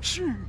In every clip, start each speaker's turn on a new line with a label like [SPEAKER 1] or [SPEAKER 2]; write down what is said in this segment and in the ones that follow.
[SPEAKER 1] シン。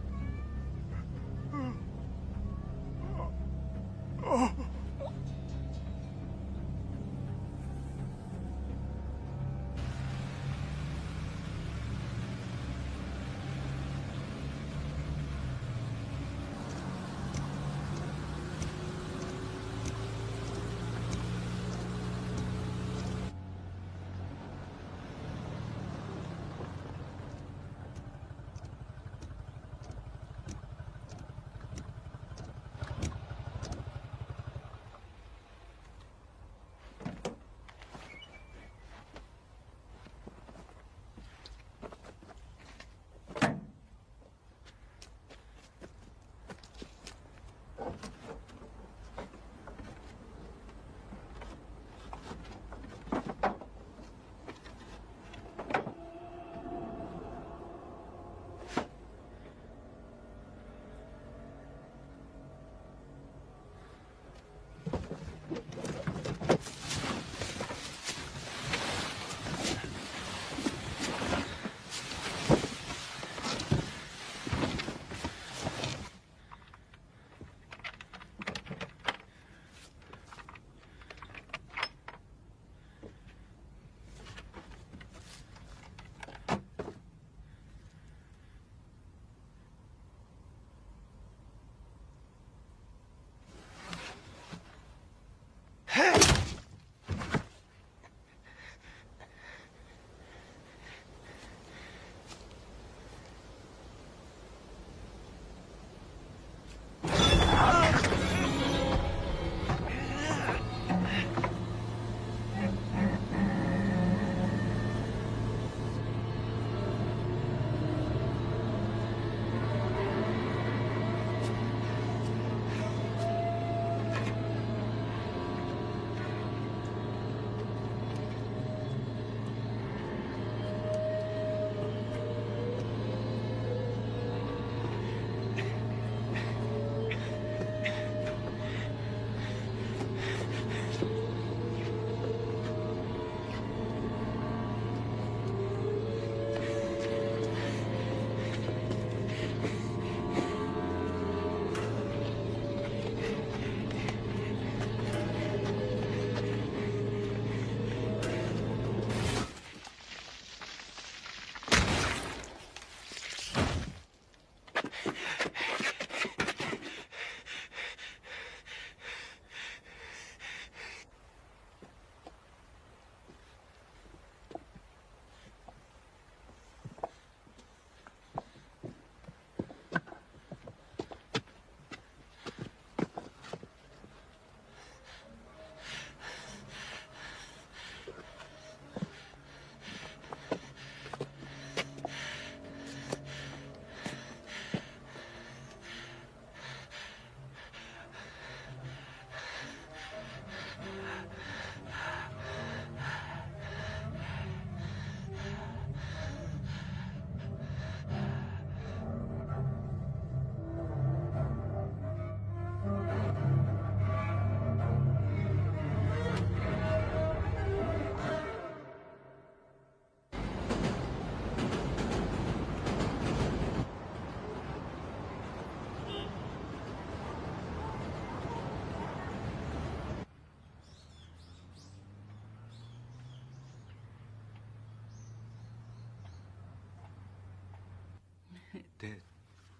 [SPEAKER 2] で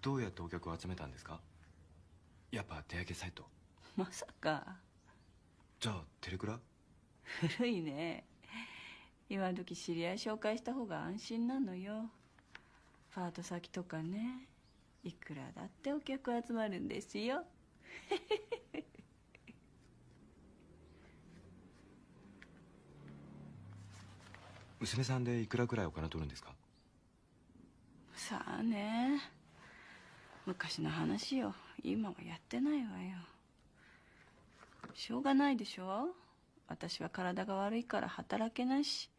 [SPEAKER 2] どうやってお客を集めたんですか？やっぱ手上げサイト？
[SPEAKER 3] まさか。
[SPEAKER 2] じゃあテレクラ？
[SPEAKER 3] 古いね。今時知り合い紹介した方が安心なのよ。パート先とかね、いくらだってお客集まるんですよ。
[SPEAKER 2] 娘さんでいくらくらいお金取るんですか？
[SPEAKER 3] さあね、昔の話よ。今はやってないわよ。しょうがないでしょ。私は体が悪いから働けないし、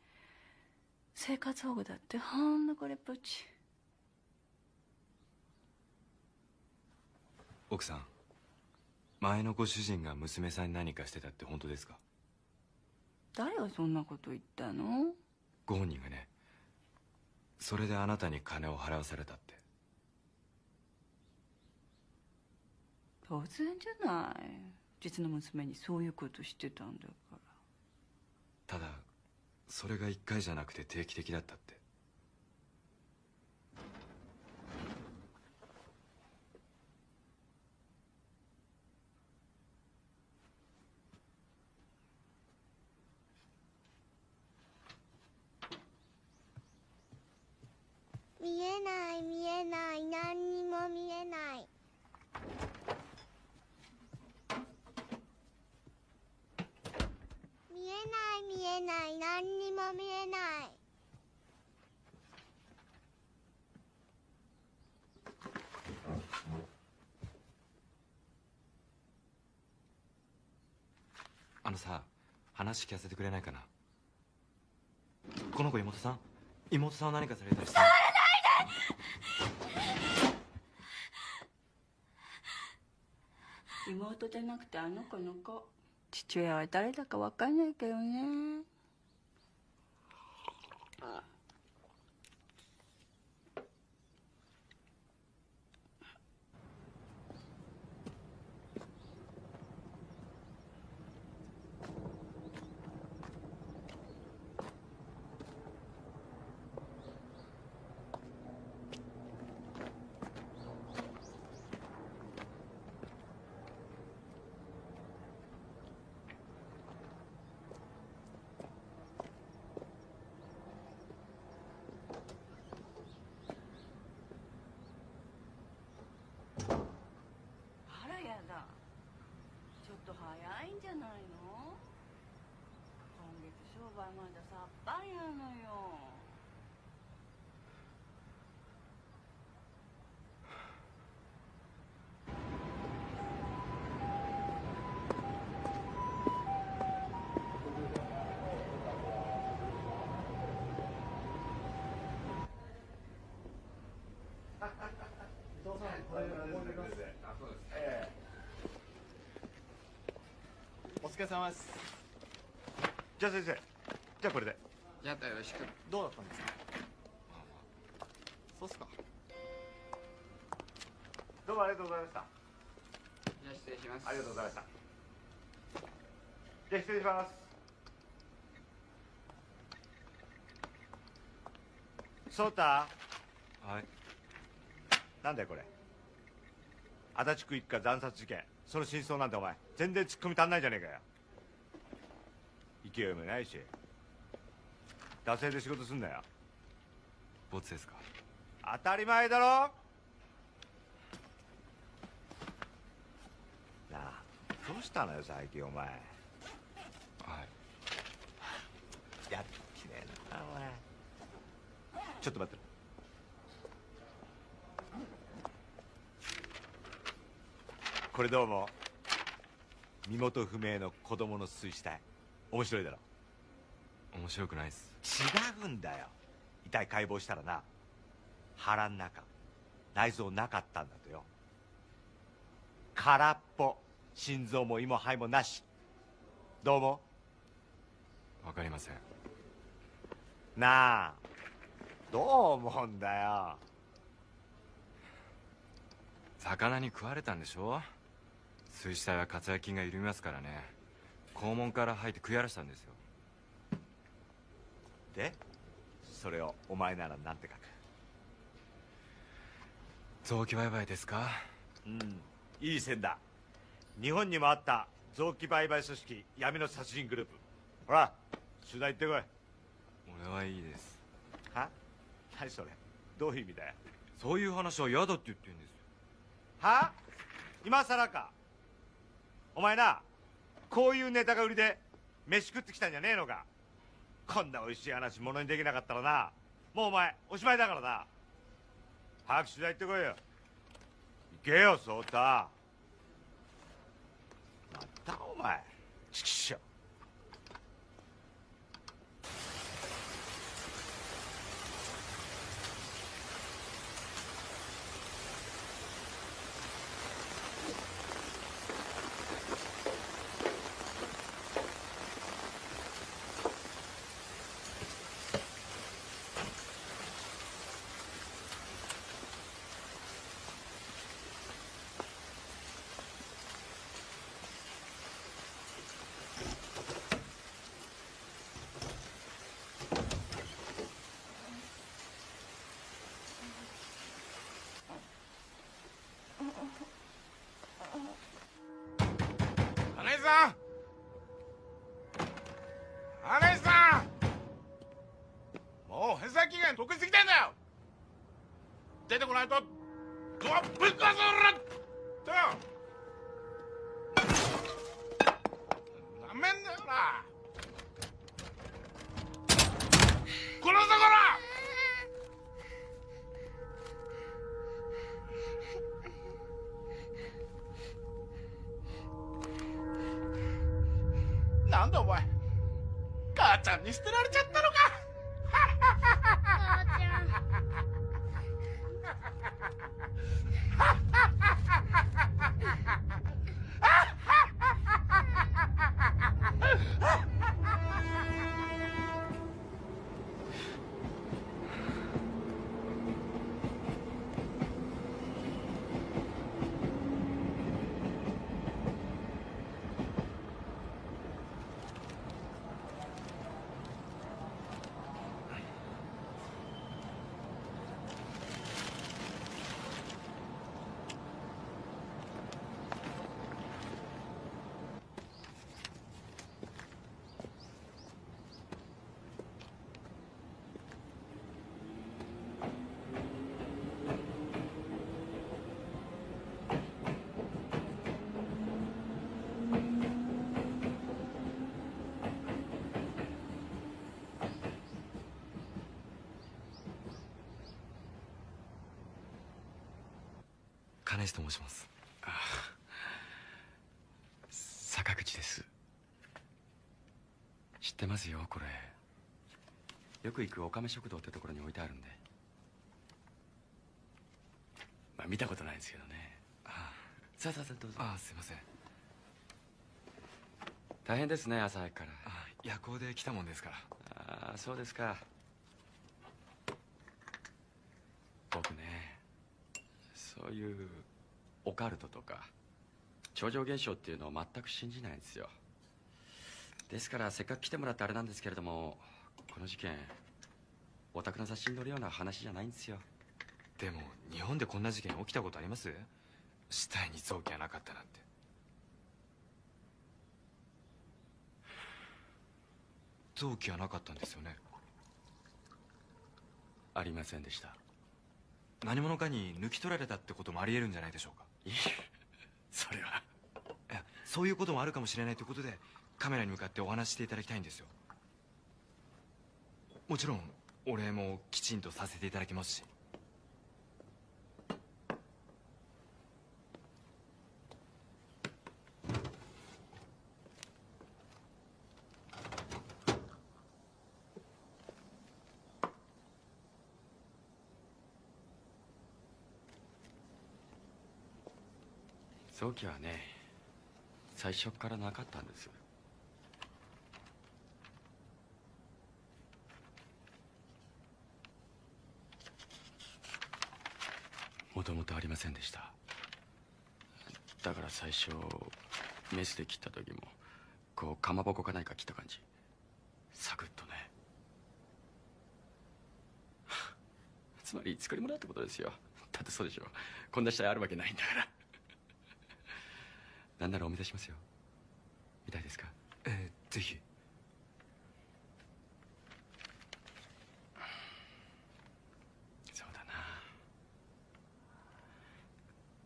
[SPEAKER 3] 生活保護だってほんのこれっぽっち。
[SPEAKER 2] 奥さん、前のご主人が娘さんに何かしてたって本当ですか？
[SPEAKER 3] 誰がそんなこと言ったの？
[SPEAKER 2] ご本人がね、それであなたに金を払わされたって。
[SPEAKER 3] 当然じゃない。実の娘にそういうことしてたんだから。
[SPEAKER 2] ただそれが1回じゃなくて定期的だったって。
[SPEAKER 4] 見えない見えない、何にも見えない。見えない見えない、何にも見えない。
[SPEAKER 2] あのさ、話聞かせてくれないかな。この子妹さんは何かされたりして。
[SPEAKER 3] 妹じゃなくてあの子の子。父親は誰だか分かんないけどね。あらやだ。ちょっと早いんじゃないの？今月商売まださっぱりなのよ。
[SPEAKER 5] お疲れ様です。じゃあ先生、じゃあこれで。
[SPEAKER 6] じゃあよろしく。
[SPEAKER 5] どうだったんですか？そうっすか。どうもありがとうございました。
[SPEAKER 6] じゃあ失礼します。
[SPEAKER 5] ありがとうございました。じゃあ失礼します。ソータ、
[SPEAKER 2] はい。
[SPEAKER 5] なんだよこれ。足立区一家惨殺事件、その真相なんてお前全然ツッコミ足んないじゃねえかよ。勢いもないし、惰性で仕事すんなよ。
[SPEAKER 2] ボツですか？
[SPEAKER 5] 当たり前だろ。なあ、どうしたのよ最近お前。
[SPEAKER 2] はい。
[SPEAKER 5] やっきねえなお前。ちょっと待ってろ。これどうも。身元不明の子供の水死体、面白いだろ。
[SPEAKER 2] 面白くないっす。
[SPEAKER 5] 違うんだよ。遺体解剖したらな、腹ん中内臓なかったんだとよ。空っぽ、心臓も胃も肺もなし。どう思
[SPEAKER 2] わかりません。
[SPEAKER 5] う？なあ、どう思うんだよ。
[SPEAKER 2] 魚に食われたんでしょ。水死体は活躍筋が緩みますからね。肛門から吐いて食い荒らしたんですよ。
[SPEAKER 5] でそれをお前ならなんて書く？
[SPEAKER 2] 臓器売買ですか？
[SPEAKER 5] うん、いい線だ。日本にもあった臓器売買組織闇の殺人グループ。ほら取材行ってこい。
[SPEAKER 2] 俺はいいです。
[SPEAKER 5] は？何それ、どういう意味だよ。
[SPEAKER 2] そういう話は嫌だって言ってるんですよ。
[SPEAKER 5] は？今さらか。お前な、こういうネタが売りで飯食ってきたんじゃねえのか。こんな美味しい話ものにできなかったらな、もうお前おしまいだからな。早く取材行ってこいよ。行けよ颯太。またお前チキショ。
[SPEAKER 1] 花井さん、花井さん、もう返済期限得意すぎてんだよ。出てこないとドアぶっ壊すぞ。となめんだよな。殺すぞこら。なんだお前、母ちゃんに捨てられちゃったのか。
[SPEAKER 4] 母ちゃん。
[SPEAKER 2] 金石と申します。坂口です。知ってますよ、これ。よく行くおかめ食堂ってところに置いてあるんで。まあ見たことないんですけどね。さあさあさあ、どうぞ。すいません。大変ですね、朝早くから。夜行で来たもんですから。そうですか。僕ね、そういうオカルトとか超常現象っていうのを全く信じないんですよ。ですからせっかく来てもらってあれなんですけれども、この事件お宅の雑誌に載るような話じゃないんですよ。でも日本でこんな事件起きたことあります？死体に臓器がなかったなんて。臓器はなかったんですよね？ありませんでした。何者かに抜き取られたってこともあり得るんじゃないでしょうか。いえ、それは。いや、そういうこともあるかもしれないということでカメラに向かってお話ししていただきたいんですよ。もちろんお礼もきちんとさせていただきますし。臓器はね、最初からなかったんです。もともとありませんでした。だから最初メスで切った時もこうかまぼこか何か切った感じ、サクッとね。つまり作り物だってことですよ。だってそうでしょ。こんな死体あるわけないんだから。なんならお見せしますよ。見たいですか？
[SPEAKER 7] ぜひ。
[SPEAKER 2] そうだな。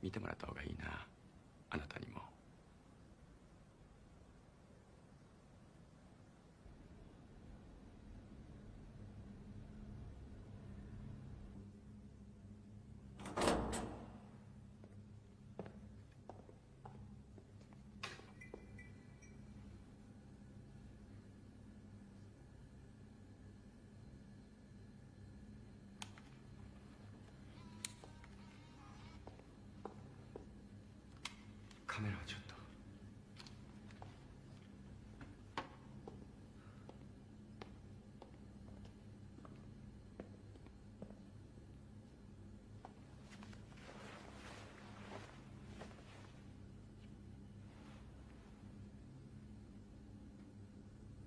[SPEAKER 2] 見てもらった方がいいな、あなたにも。カメラをちょっと。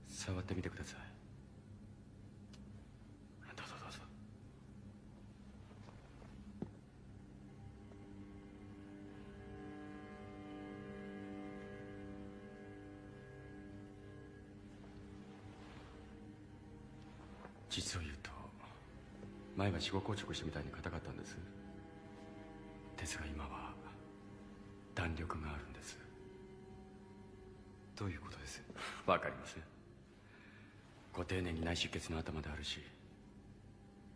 [SPEAKER 2] 触ってみてください。どうぞどうぞ。実を言うと、前は死後硬直したみたいに硬かったんです。ですが今は弾力があるんです。
[SPEAKER 7] どういうことです？
[SPEAKER 2] わかりません。ご丁寧に内出血の頭であるし、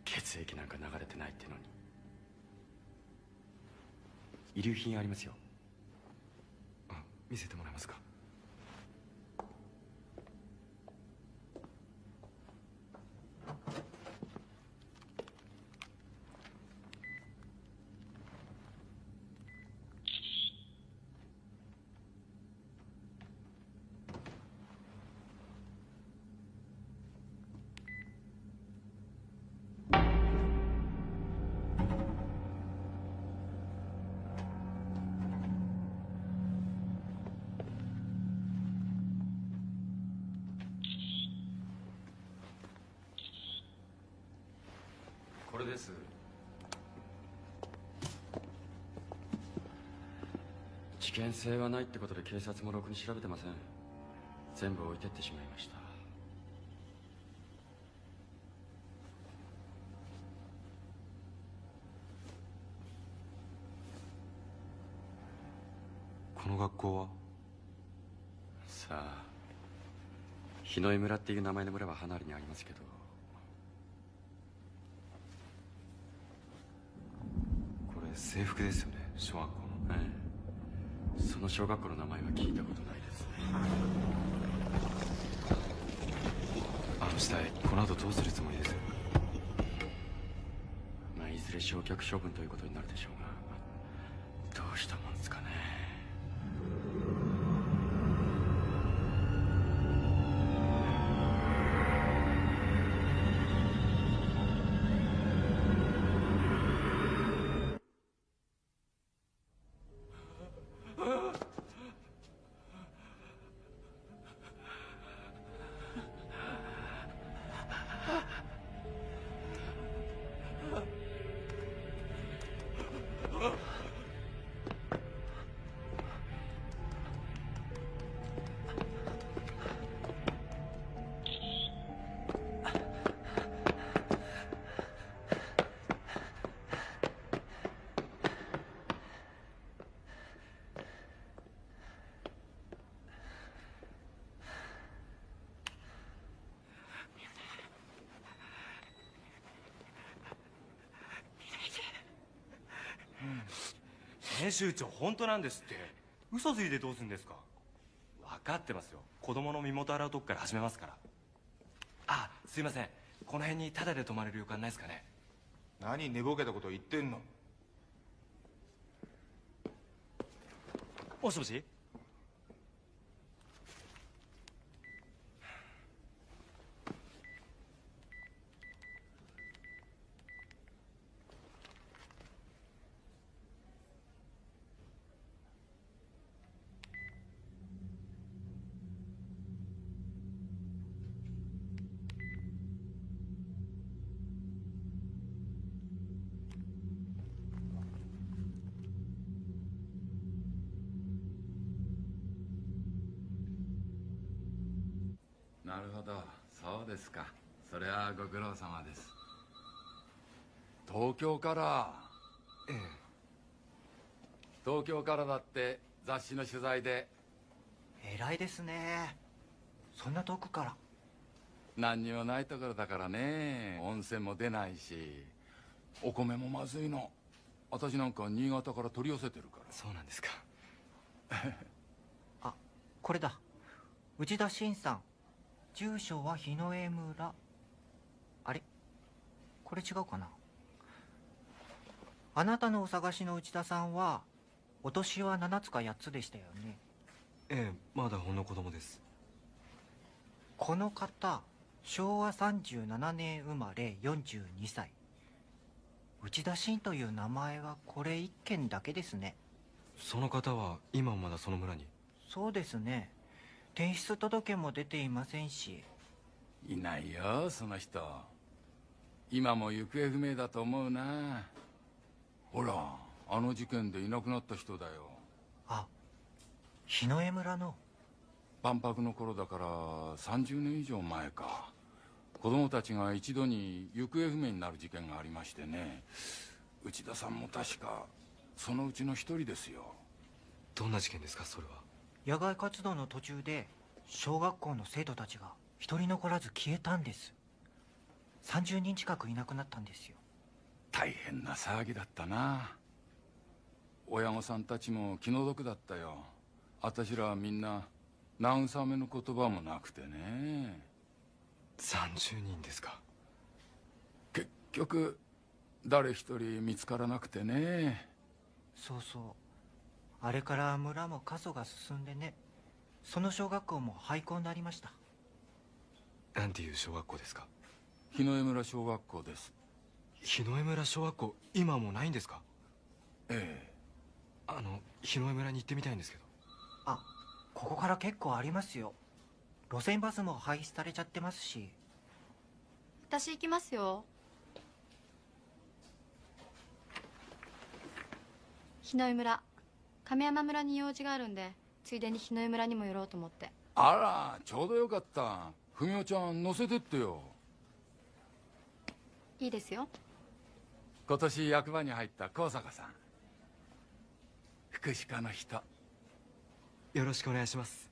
[SPEAKER 2] 血液なんか流れてないってのに。遺留品ありますよ。
[SPEAKER 7] 見せてもらえますか？
[SPEAKER 2] これです。事件性はないってことで警察もろくに調べてません。全部置いてってしまいました。
[SPEAKER 7] この学校は？
[SPEAKER 2] さあ、日の井村っていう名前の村は離れにありますけど、
[SPEAKER 7] これ制服ですよね、小学校の。
[SPEAKER 2] ええ、その小学校の名前は聞いたことないですね。
[SPEAKER 7] あの死体、この後どうするつもりです？
[SPEAKER 2] まあいずれ焼却処分ということになるでしょうが、どうしたもんですかね。
[SPEAKER 5] 編集長、本当なんですって。嘘ついてどうするんですか？分かってますよ。子供の身元洗うとこから始めますから。あ、すいません、この辺にタダで泊まれる旅館ないですかね？
[SPEAKER 1] 何寝ぼけたこと言ってんの。
[SPEAKER 5] もしもし。
[SPEAKER 7] なるほど、そうですか。それはご苦労様です。東京から。
[SPEAKER 8] ええ。
[SPEAKER 7] 東京からだって雑誌の取材で。
[SPEAKER 8] 偉いですね。そんな遠くから。
[SPEAKER 7] 何にもないところだからね。温泉も出ないし、お米もまずいの。私なんか新潟から取り寄せてるから。
[SPEAKER 8] そうなんですか。あ、これだ。内田新さん。住所は日の江村。あれ、これ違うかな。あなたのお探しの内田さんはお年は7つか8つでしたよね。
[SPEAKER 9] ええ、まだほんの子供です。
[SPEAKER 8] この方、昭和37年生まれ42歳。内田新という名前はこれ1件だけですね。
[SPEAKER 9] その方は今もまだその村に？
[SPEAKER 8] そうですね。転出届も出ていませんし。
[SPEAKER 7] いないよ、その人。今も行方不明だと思うな。ほら、あの事件でいなくなった人だよ。
[SPEAKER 8] あ、日の江村の。
[SPEAKER 7] 万博の頃だから30年以上前か。子供たちが一度に行方不明になる事件がありましてね。内田さんも確かそのうちの一人ですよ。
[SPEAKER 9] どんな事件ですか、それは？
[SPEAKER 8] 野外活動の途中で小学校の生徒たちが一人残らず消えたんです。30人近くいなくなったんですよ。
[SPEAKER 7] 大変な騒ぎだったな。親御さんたちも気の毒だったよ。私らはみんな慰めの言葉もなくてね。
[SPEAKER 9] 30人ですか。
[SPEAKER 7] 結局誰一人見つからなくてね。
[SPEAKER 8] そうそう。あれから村も過疎が進んでね。その小学校も廃校になりました。
[SPEAKER 9] なんていう小学校ですか？
[SPEAKER 7] 日の江村小学校です。
[SPEAKER 9] 日の江村小学校、今はもうないんですか？
[SPEAKER 7] ええ。
[SPEAKER 9] 日の江村に行ってみたいんですけど。
[SPEAKER 8] あ、ここから結構ありますよ。路線バスも廃止されちゃってますし。
[SPEAKER 10] 私行きますよ。日の江村、亀山村に用事があるんで、ついでに日の江村にも寄ろうと思って。
[SPEAKER 7] あら、ちょうどよかった。文雄ちゃん乗せてってよ。
[SPEAKER 10] いいですよ。
[SPEAKER 7] 今年役場に入った高坂さん、福祉課の人。
[SPEAKER 9] よろしくお願いします。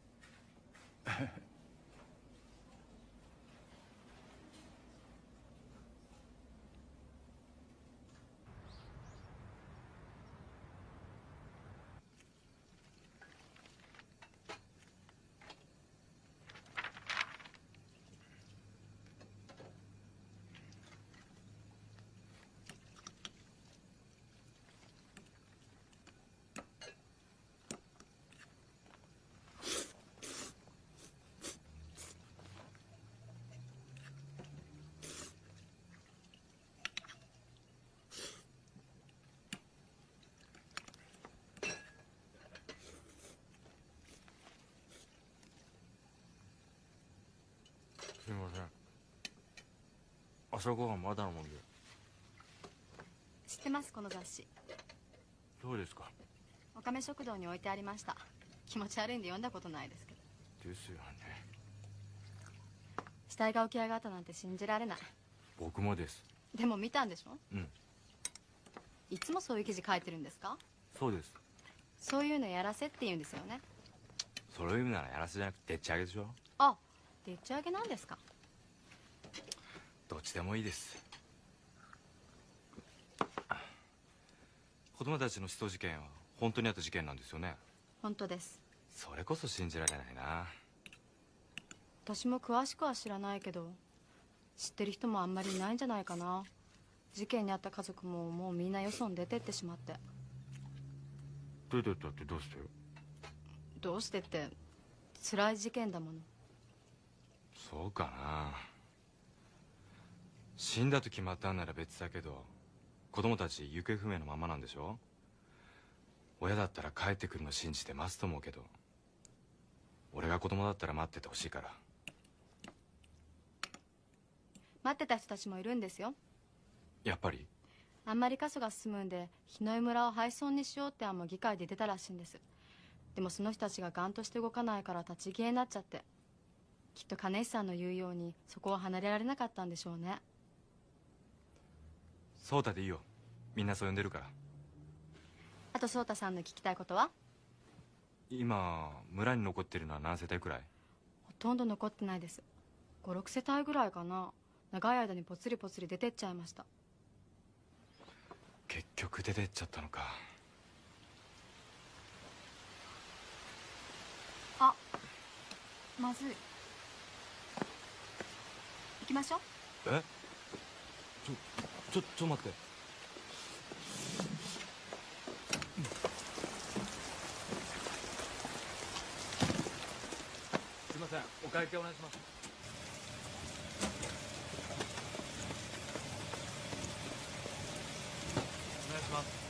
[SPEAKER 5] すみません。朝ごはんまだのもんで。
[SPEAKER 10] 知ってます、この雑誌。
[SPEAKER 5] どうですか？
[SPEAKER 10] おかめ食堂に置いてありました。気持ち悪いんで読んだことないですけど。
[SPEAKER 5] ですよね。
[SPEAKER 10] 死体が起き上がったなんて信じられない。
[SPEAKER 5] 僕もです。
[SPEAKER 10] でも見たんでしょ？
[SPEAKER 5] うん。
[SPEAKER 10] いつもそういう記事書いてるんですか？
[SPEAKER 5] そうです。
[SPEAKER 10] そういうのやらせって言うんですよね。
[SPEAKER 5] それを言うならやらせじゃなくてでっち上げでしょ。
[SPEAKER 10] あ、でっち上げなんですか？
[SPEAKER 5] どっちでもいいです。子供たちの失踪事件は本当にあった事件なんですよね？
[SPEAKER 10] 本当です。
[SPEAKER 5] それこそ信じられないな。
[SPEAKER 10] 私も詳しくは知らないけど、知ってる人もあんまりいないんじゃないかな。事件に遭った家族ももうみんなよそに出てってしまって。
[SPEAKER 5] 出てったってどうして？
[SPEAKER 10] どうしてって辛い事件だもの。
[SPEAKER 5] そうかな。死んだと決まったんなら別だけど、子供たち行方不明のままなんでしょ？親だったら帰ってくるの信じて待つと思うけど、俺が子供だったら待っててほしいから。
[SPEAKER 10] 待ってた人たちもいるんですよ。
[SPEAKER 5] やっぱり？
[SPEAKER 10] あんまり過疎が進むんで日の江村を廃村にしようって案も議会で出たらしいんです。でもその人たちがガンとして動かないから立ち消えになっちゃって、きっと金石さんの言うようにそこを離れられなかったんでしょうね。
[SPEAKER 9] 颯太でいいよ、みんなそう呼んでるから。
[SPEAKER 10] あと颯太さんの聞きたいことは？
[SPEAKER 9] 今村に残ってるのは何世帯くらい？
[SPEAKER 10] ほとんど残ってないです。56世帯ぐらいかな。長い間にぽつりぽつり出てっちゃいました。
[SPEAKER 9] 結局出てっちゃったのか。
[SPEAKER 10] あ、まずい。行きましょう。
[SPEAKER 9] え、ちょ待って。すいません、お会計お願いします。お願いします。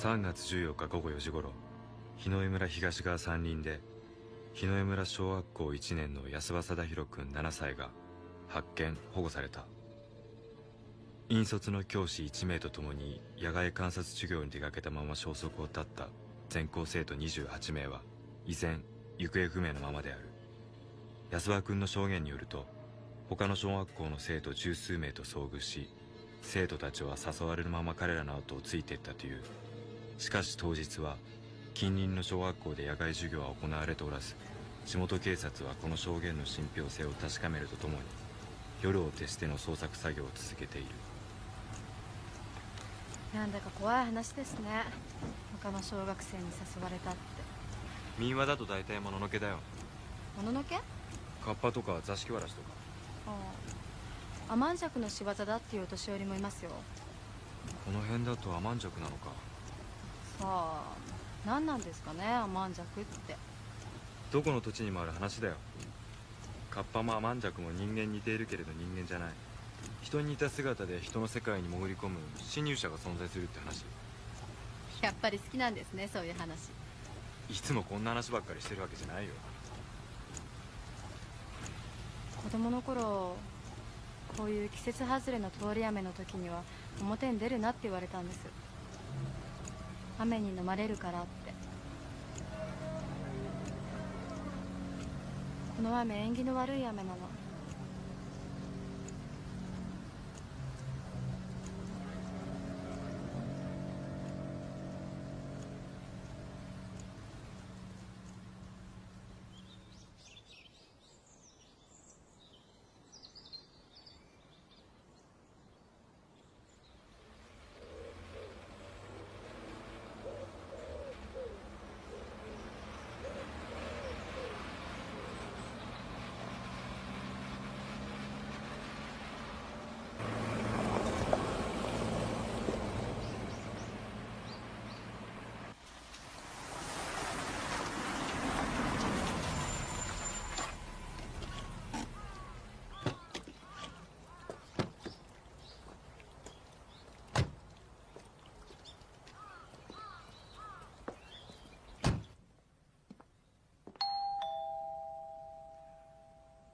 [SPEAKER 9] 3月14日午後4時頃、日の江村東側山林で日の江村小学校1年の安場貞弘君7歳が発見・保護された。引率の教師1名と共に野外観察授業に出かけたまま消息を絶った全校生徒28名は依然行方不明のままである。安場君の証言によると、他の小学校の生徒十数名と遭遇し、生徒たちは誘われるまま彼らの後をついていったという。しかし当日は近隣の小学校で野外授業は行われておらず、地元警察はこの証言の信憑性を確かめるとともに夜を徹しての捜索作業を続けている。
[SPEAKER 10] なんだか怖い話ですね。他の小学生に誘われたって。
[SPEAKER 9] 民話だと大体もののけだよ。
[SPEAKER 10] もののけ？
[SPEAKER 9] カッパとか座敷わらしとか。
[SPEAKER 10] ああ、甘雀の仕業だっていうお年寄りもいますよ。
[SPEAKER 9] この辺だと甘雀なのか。
[SPEAKER 10] さあ、何なんですかね、甘雀って。
[SPEAKER 9] どこの土地にもある話だよ。カッパも甘雀も人間に似ているけれど人間じゃない。人に似た姿で人の世界に潜り込む侵入者が存在するって話。
[SPEAKER 10] やっぱり好きなんですね、そういう話。
[SPEAKER 9] いつもこんな話ばっかりしてるわけじゃないよ。
[SPEAKER 10] 子供の頃、こういう季節外れの通り雨の時には表に出るなって言われたんです。雨に飲まれるからって。この雨、縁起の悪い雨なの。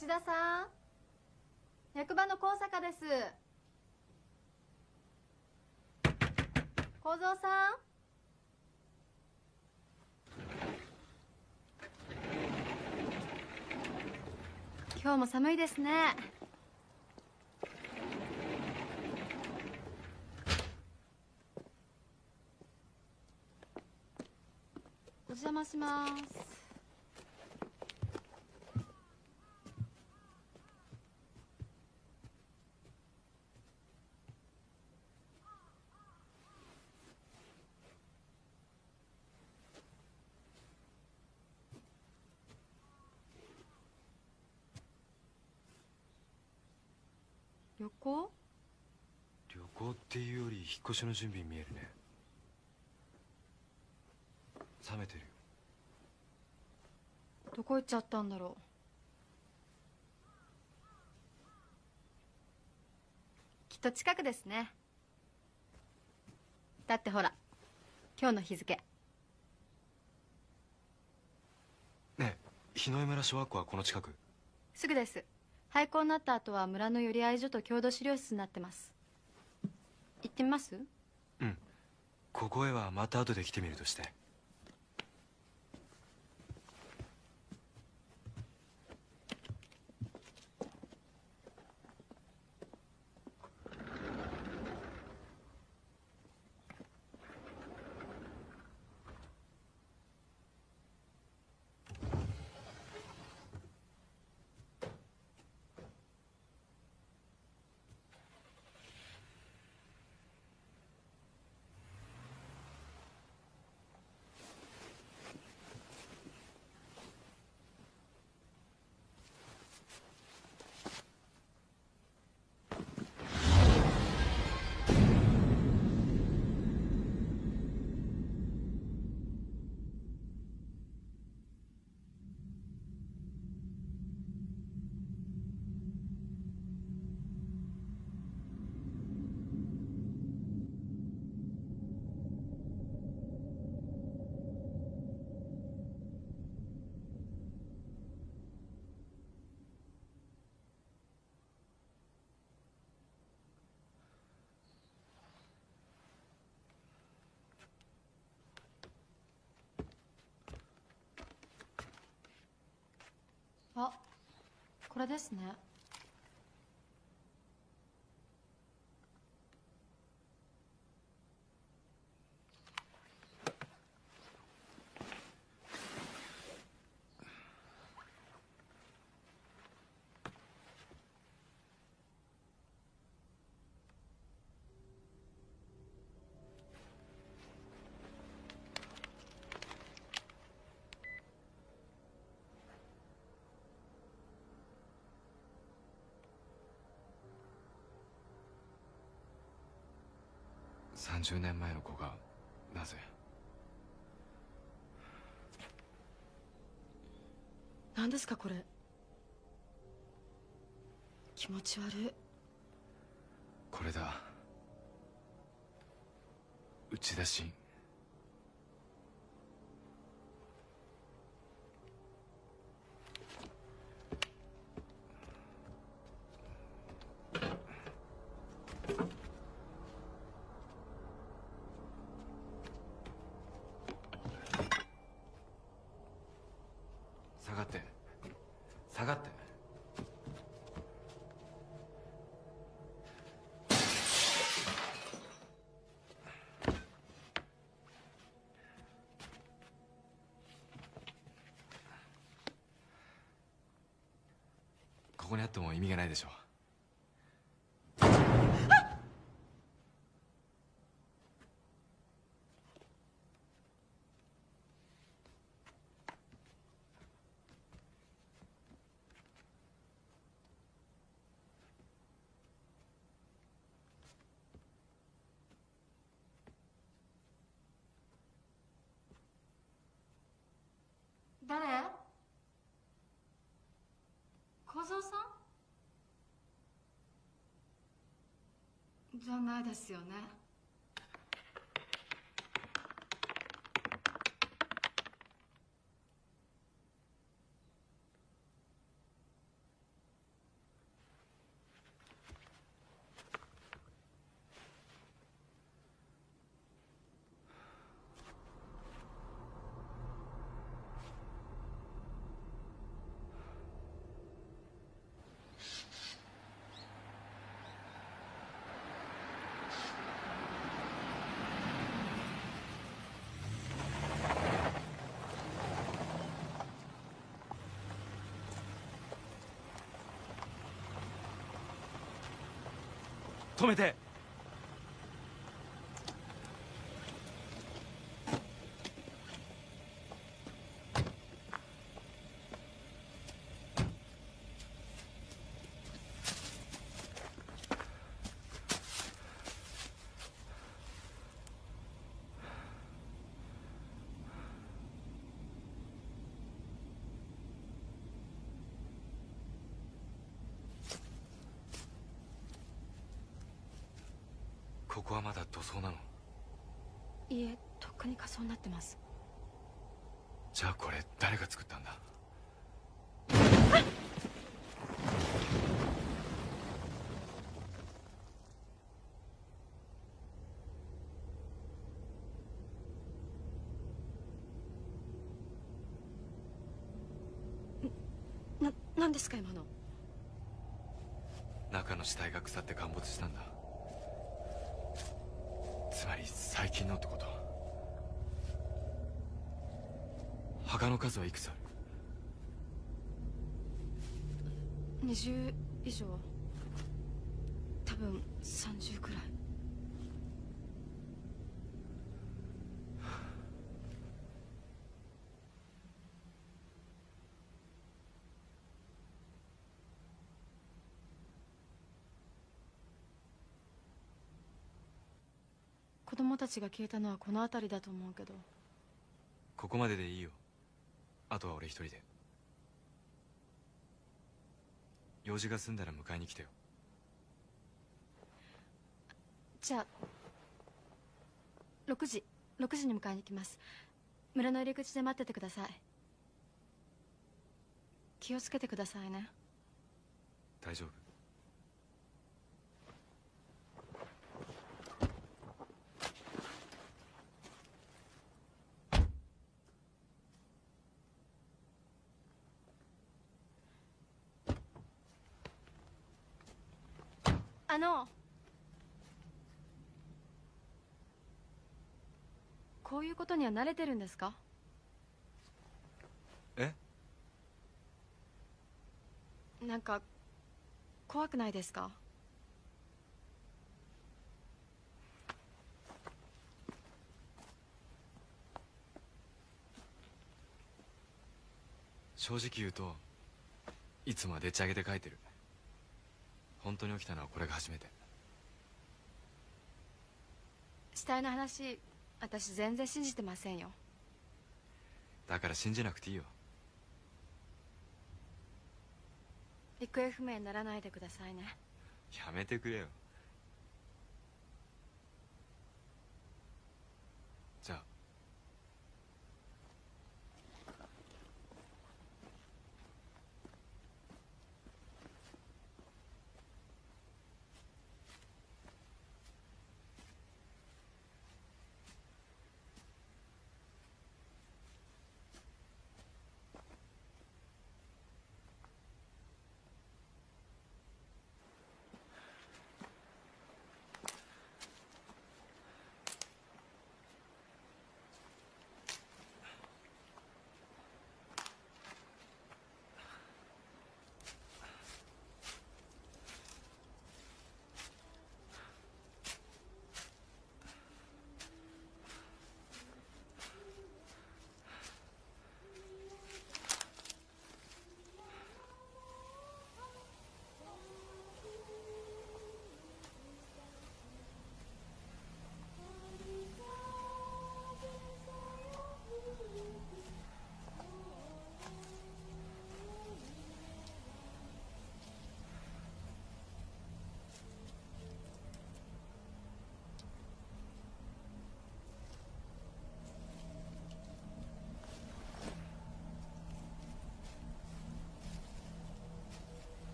[SPEAKER 10] 内田さん、役場の高坂です。幸三さん。今日も寒いですね。お邪魔します。旅行？
[SPEAKER 9] 旅行っていうより引っ越しの準備に見えるね。冷めてるよ。
[SPEAKER 10] どこ行っちゃったんだろう。きっと近くですね。だってほら今日の日付。
[SPEAKER 9] ねえ、日の江村小学校はこの近く？
[SPEAKER 10] すぐです。廃校になった後は村の寄り合い所と郷土資料室になってます。行ってみます？
[SPEAKER 9] うん、ここへはまた後で来てみるとして。
[SPEAKER 10] あ、これですね。
[SPEAKER 9] 30年前の子がなぜ？
[SPEAKER 10] 何ですかこれ。気持ち悪い。
[SPEAKER 9] これだ、内田真。下がって下がって。ここにあっても意味がないでしょう。
[SPEAKER 10] 誰？小僧さんじゃないですよね。
[SPEAKER 9] 止めて。ここはまだ塗装なの？
[SPEAKER 10] いえ、とっくに仮装になってます。
[SPEAKER 9] じゃあこれ誰が作ったんだ？
[SPEAKER 10] 何ですか今の。
[SPEAKER 9] 中の死体が腐って陥没したんだ。つまり最近のってこと。墓の数はいくつある
[SPEAKER 10] ？20以上。多分30くらい。子供たちが消えたのはこの辺りだと思うけど。
[SPEAKER 9] ここまででいいよ。あとは俺一人で。用事が済んだら迎えに来てよ。
[SPEAKER 10] じゃあ6時に迎えに来ます。村の入り口で待っててください。気をつけてくださいね。
[SPEAKER 9] 大丈夫。
[SPEAKER 10] こういうことには慣れてるんですか？
[SPEAKER 9] え？
[SPEAKER 10] なんか怖くないですか？
[SPEAKER 9] 正直言うといつもはでっち上げて書いてる。本当に起きたのはこれが初めて。
[SPEAKER 10] 死体の話、私全然信じてませんよ。
[SPEAKER 9] だから信じなくていいよ。
[SPEAKER 10] 行方不明にならないでくださいね。
[SPEAKER 9] やめてくれよ。じゃあ。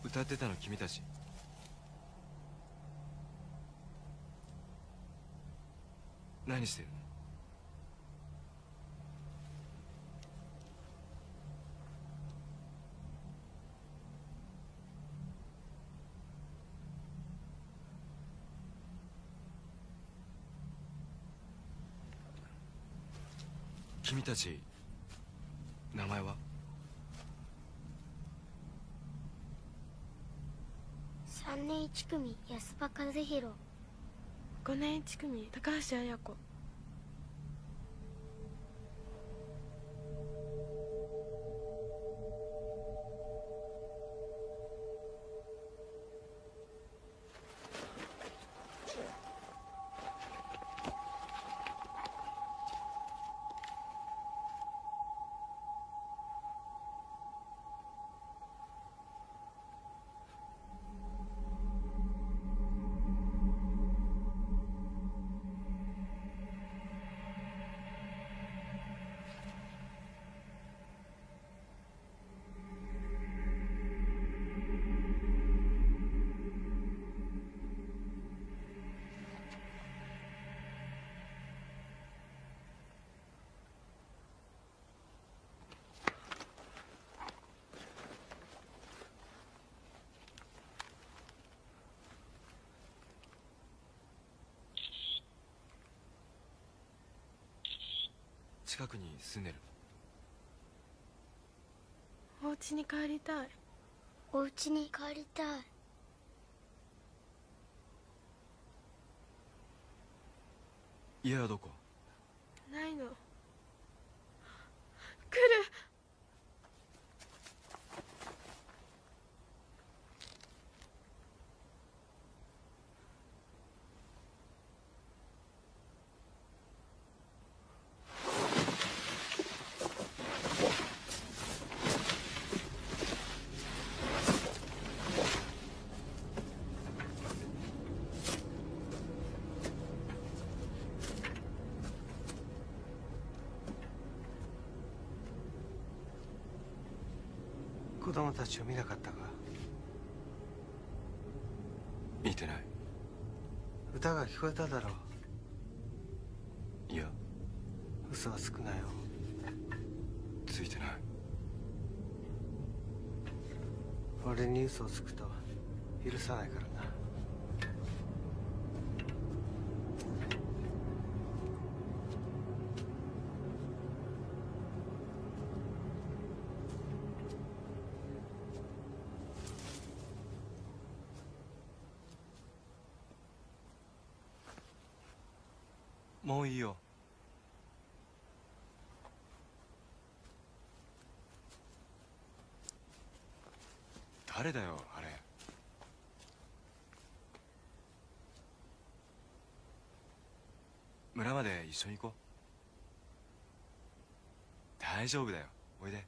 [SPEAKER 9] 歌ってたの君たち？何してるの？君たち名前は
[SPEAKER 4] ？3年1組安場和弘。
[SPEAKER 11] 5年1組高橋彩子。
[SPEAKER 12] 近くに住んでる
[SPEAKER 11] お家に帰りたい。
[SPEAKER 4] お家に帰りたい。
[SPEAKER 12] 家はどこ？
[SPEAKER 11] ないの。来る。
[SPEAKER 13] 子供たちを見なかったか？
[SPEAKER 12] 見てない。
[SPEAKER 13] 歌が聞こえただろう。
[SPEAKER 12] いや、
[SPEAKER 13] 嘘はつくなよ。
[SPEAKER 12] ついてない。
[SPEAKER 13] 俺に嘘をつくと許さないからな。
[SPEAKER 12] もういいよ。誰だよあれ。村まで一緒に行こう。大丈夫だよ、おいで。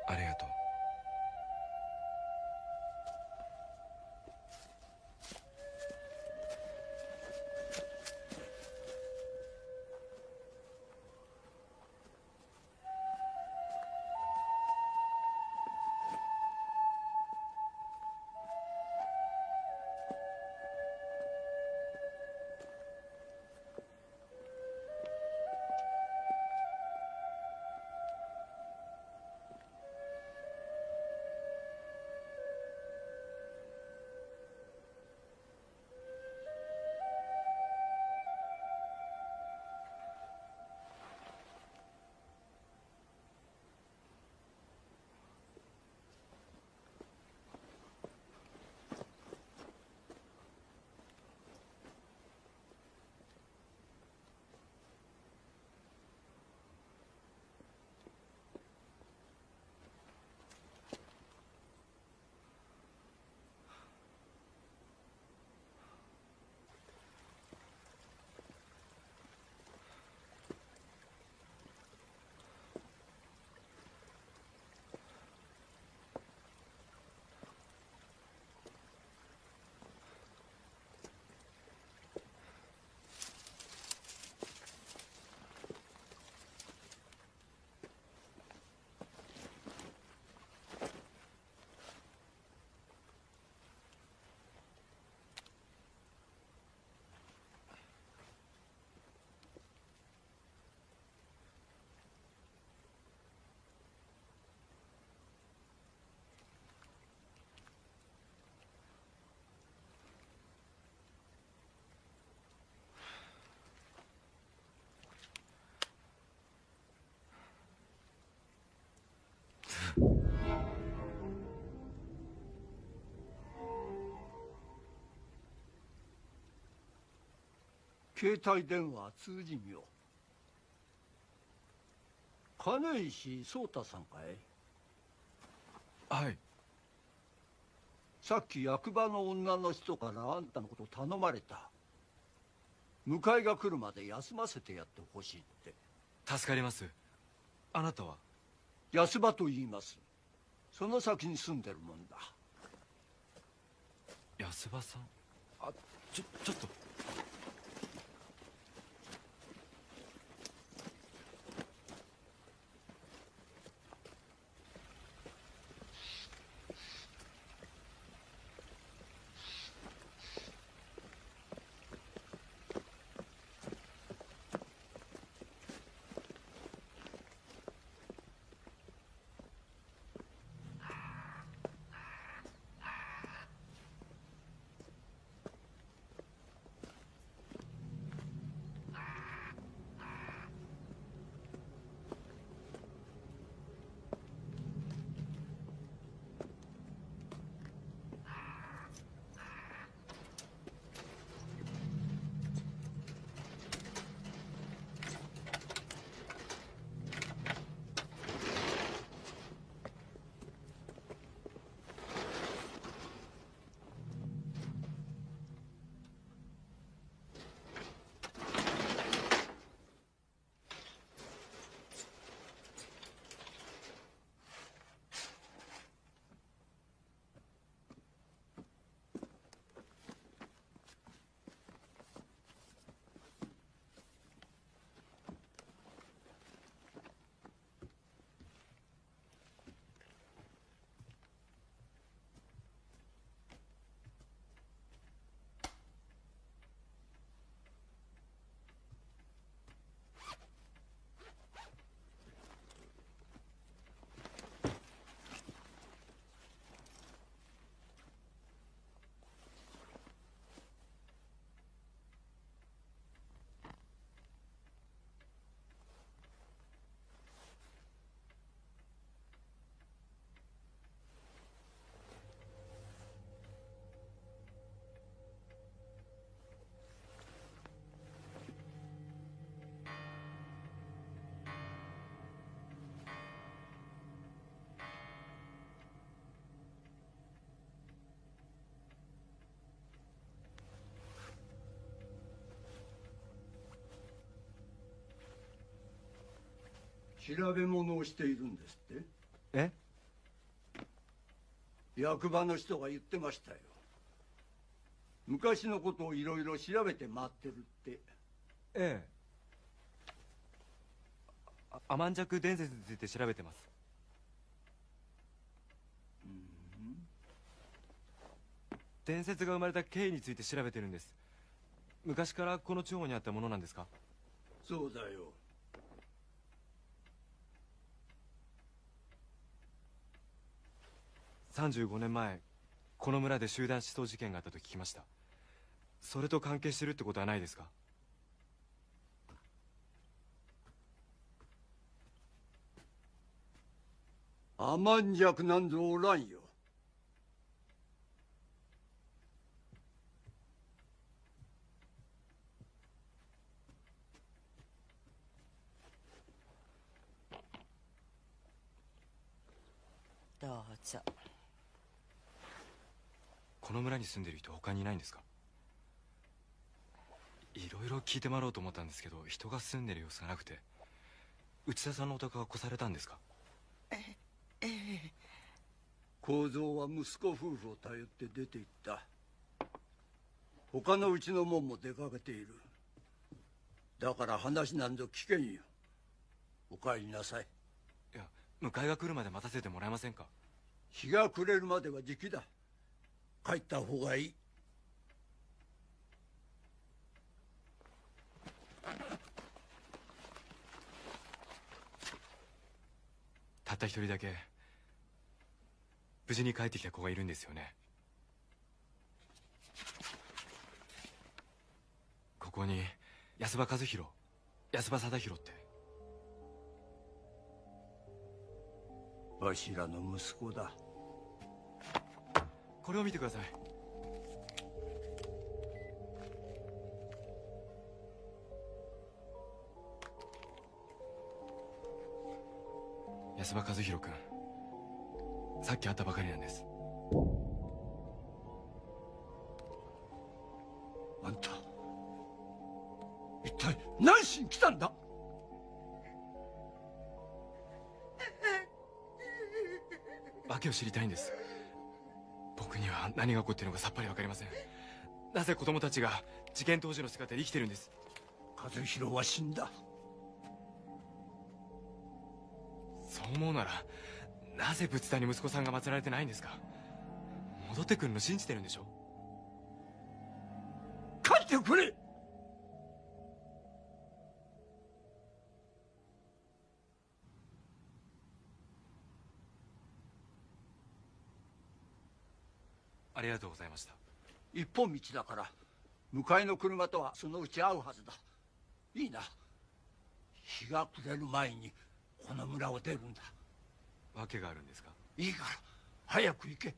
[SPEAKER 12] ありがとう。
[SPEAKER 14] 携帯電話通じみよ。金石壮太さんかい？
[SPEAKER 12] はい。
[SPEAKER 14] さっき役場の女の人からあんたのこと頼まれた。迎えが来るまで休ませてやってほしいって。
[SPEAKER 12] 助かります。あなたは？
[SPEAKER 14] 安場と言います。その先に住んでるもんだ。
[SPEAKER 12] 安場さん？ちょっと。
[SPEAKER 14] 調べ物をしているんですって？
[SPEAKER 13] え？
[SPEAKER 14] 役場の人が言ってましたよ。昔のことをいろいろ調べて回ってるって。
[SPEAKER 12] ええ。アマンジャク伝説について調べてます。伝説が生まれた経緯について調べてるんです。昔からこの地方にあったものなんですか？
[SPEAKER 14] そうだよ。
[SPEAKER 12] 35年前この村で集団失踪事件があったと聞きました。それと関係してるってことはないですか？
[SPEAKER 14] 甘んじゃくなんぞおらんよ。
[SPEAKER 15] どうぞ。
[SPEAKER 12] この村に住んでる人他にいないんですか？いろいろ聞いて回ろうと思ったんですけど人が住んでる様子がなくて。内田さんのお宅は越されたんですか？
[SPEAKER 15] ええ。
[SPEAKER 14] 幸三は息子夫婦を頼って出て行った。他のうちの者も出かけている。だから話なんぞ聞けんよ。お帰りなさい。
[SPEAKER 12] いや、迎えが来るまで待たせてもらえませんか？
[SPEAKER 14] 日が暮れるまでは時期だ。帰った方がいい。
[SPEAKER 12] たった一人だけ無事に帰ってきた子がいるんですよね。ここに安場和弘、安場貞弘って。
[SPEAKER 14] わしらの息子だ。
[SPEAKER 12] これを見てください。安場和弘君、さっき会ったばかりなんです。
[SPEAKER 14] あんた一体何しに来たんだ？
[SPEAKER 12] 訳を知りたいんです。僕には何が起こっているのかさっぱりわかりません。なぜ子供たちが事件当時の姿で生きてるんです？
[SPEAKER 14] 和弘は死んだ。
[SPEAKER 12] そう思うならなぜ仏壇に息子さんが祀られてないんですか？戻ってくるの信じてるんでしょ？
[SPEAKER 14] 帰ってくれ。
[SPEAKER 12] ありがとうございました。
[SPEAKER 14] 一本道だから向かいの車とはそのうち会うはずだ。いいな。日が暮れる前にこの村を出るんだ。
[SPEAKER 12] 訳があるんですか？
[SPEAKER 14] いいから早く行け。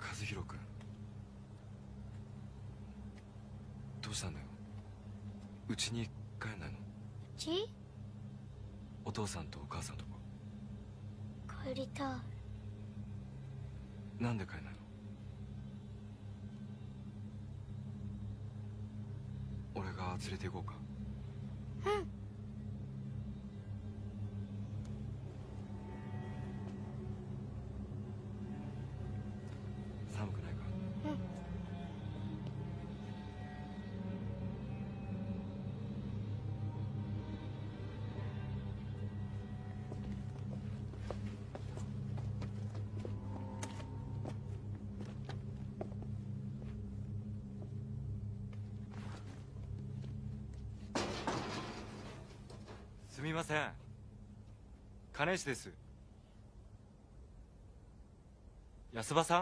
[SPEAKER 12] 和弘君、どうしたんだよ。うちに帰んないの？
[SPEAKER 4] ち？
[SPEAKER 12] お父さんとお母さんとこ。
[SPEAKER 4] 帰りたい。
[SPEAKER 12] なんで帰んないの？俺が連れて行こうか？
[SPEAKER 4] うん。
[SPEAKER 12] 寒くないか？
[SPEAKER 4] うん。
[SPEAKER 12] すみません、金石です。安場さ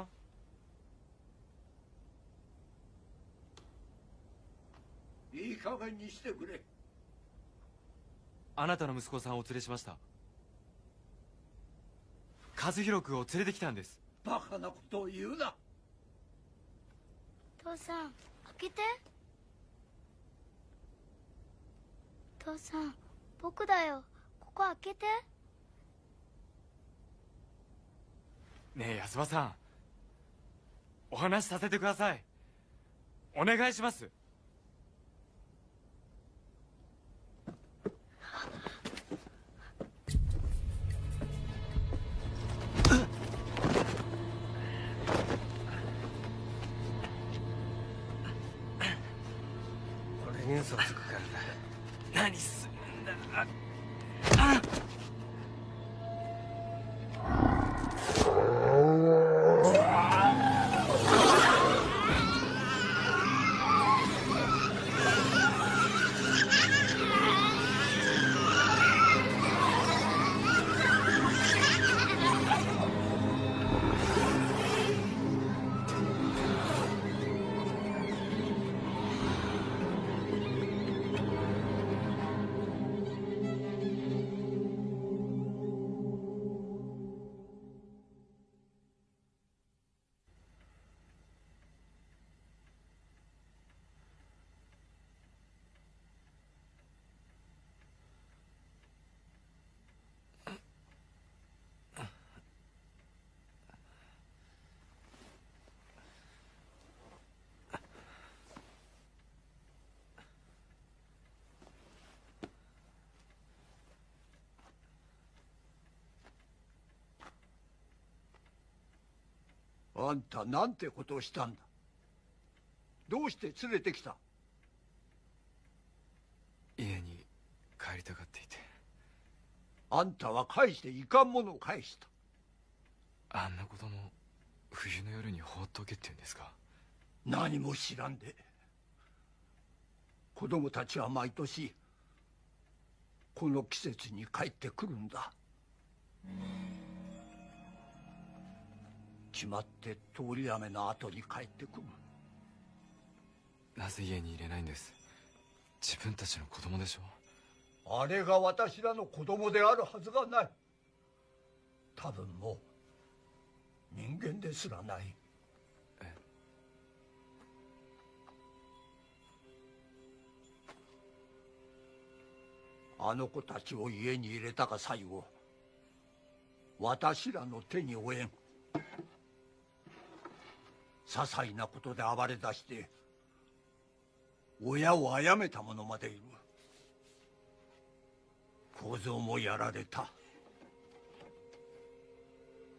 [SPEAKER 12] ん？
[SPEAKER 14] いい加減にしてくれ。
[SPEAKER 12] あなたの息子さんをお連れしました。和弘君を連れてきたんです。
[SPEAKER 14] バカなことを言うな。
[SPEAKER 4] 父さん、開けて。父さん、僕だよ。ここ開けて。
[SPEAKER 12] ねえ安場さん、お話しさせてください。お願いします。
[SPEAKER 13] 俺に嘘をつくからだ。
[SPEAKER 12] 何すんだ。
[SPEAKER 14] あんたなんてことをしたんだ。どうして連れてきた？
[SPEAKER 12] 家に帰りたがっていて。
[SPEAKER 14] あんたは返していかんものを返した。
[SPEAKER 12] あんなことの冬の夜に放っておけって言うんですか？
[SPEAKER 14] 何も知らんで。子供たちは毎年この季節に帰ってくるんだ。決まって通り雨の後に帰ってくる。
[SPEAKER 12] なぜ家に入れないんです？自分たちの子供でしょ。
[SPEAKER 14] あれが私らの子供であるはずがない。多分もう人間ですらない。あの子たちを家に入れたが最後、私らの手に負えん。些細なことで暴れ出して親を殺めた者までいる。幸三もやられた。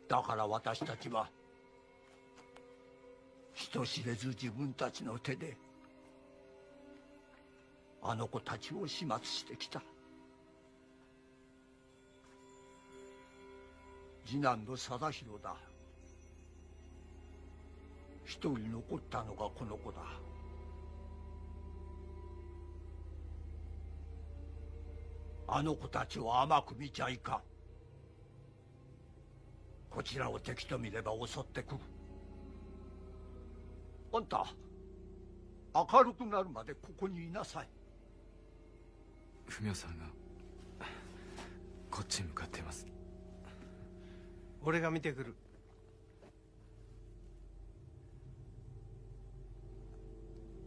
[SPEAKER 14] だから私たちは人知れず自分たちの手であの子たちを始末してきた。次男の貞弘だ。一人残ったのがこの子だ。あの子たちを甘く見ちゃいかん。こちらを敵と見れば襲ってくる。あんた明るくなるまでここにいなさい。
[SPEAKER 12] 文雄さんがこっちに向かっています。
[SPEAKER 13] 俺が見てくる。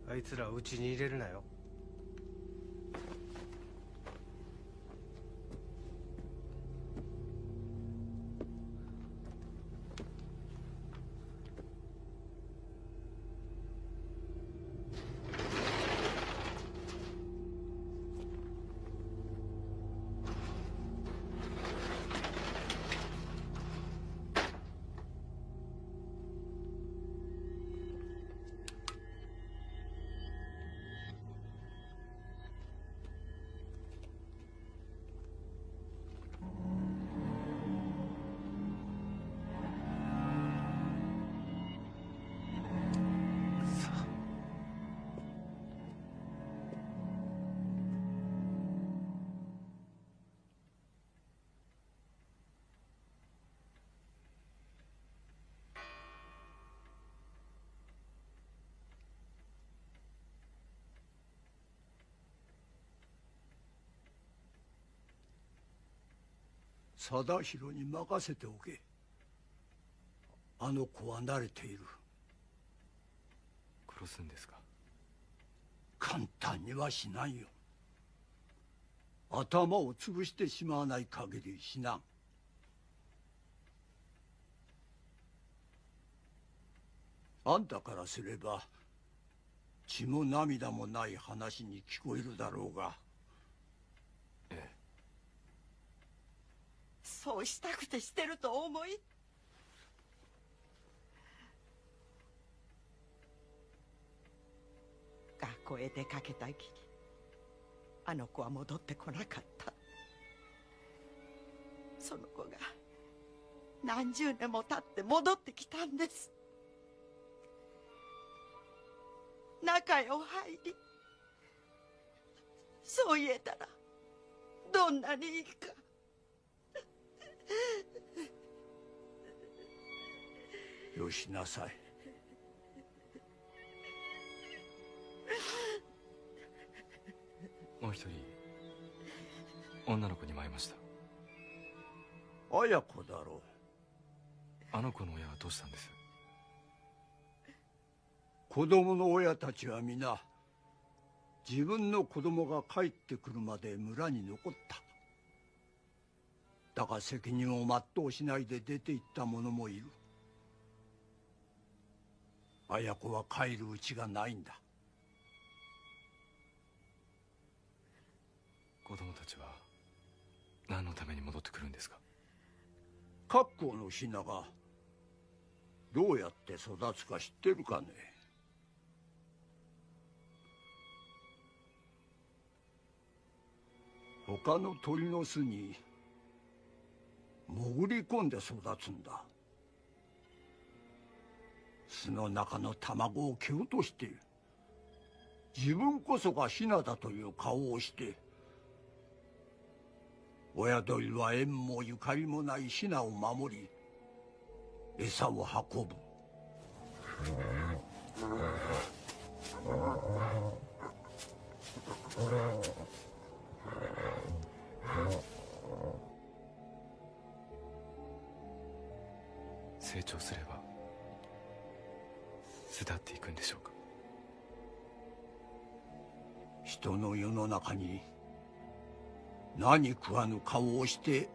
[SPEAKER 13] あいつらをうちに入れるなよ。
[SPEAKER 14] 貞弘に任せておけ。あの子は慣れている。
[SPEAKER 12] 殺すんですか？
[SPEAKER 14] 簡単にはしないよ。頭を潰してしまわない限り死なん。あんたからすれば血も涙もない話に聞こえるだろうが。
[SPEAKER 15] そうしたくてしてると思い。学校へ出かけたきりあの子は戻ってこなかった。その子が何十年も経って戻ってきたんです。中へお入り。そう言えたらどんなにいいか。
[SPEAKER 14] よしなさい。
[SPEAKER 12] もう一人女の子にも会いました。
[SPEAKER 14] 綾子だろう。
[SPEAKER 12] あの子の親はどうしたんです？
[SPEAKER 14] 子供の親たちは皆自分の子供が帰ってくるまで村に残った。だが責任を全うしないで出て行った者もいる。綾子は帰るうちがないんだ。
[SPEAKER 12] 子供たちは何のために戻ってくるんですか？
[SPEAKER 14] 各校のひながどうやって育つか知ってるかね？他の鳥の巣に潜り込んで育つんだ。巣の中の卵を蹴落として自分こそがヒナだという顔をして親鳥は縁もゆかりもないヒナを守り餌を運ぶ。
[SPEAKER 12] 成長すれば巣立っていくんでしょうか。
[SPEAKER 14] 人の世の中に何食わぬ顔をして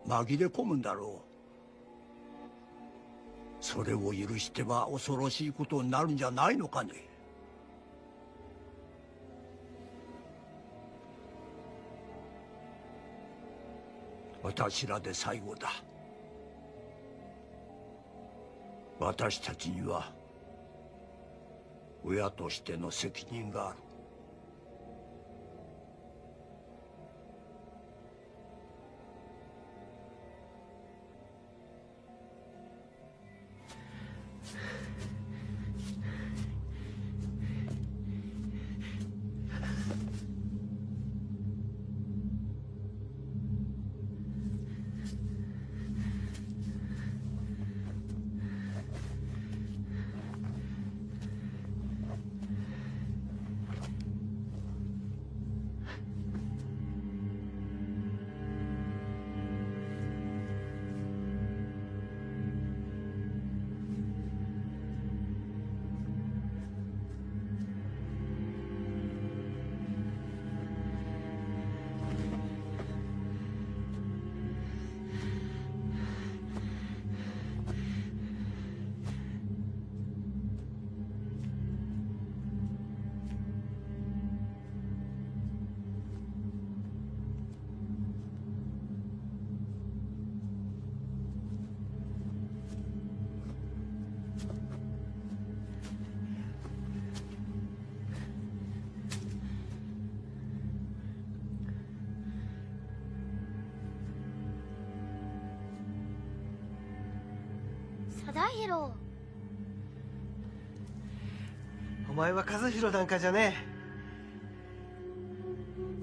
[SPEAKER 14] 紛れ込むんだろう。それを許しては恐ろしいことになるんじゃないのかね。私らで最後だ。私たちには親としての責任がある。
[SPEAKER 4] 貞弘、
[SPEAKER 13] お前は和弘なんかじゃね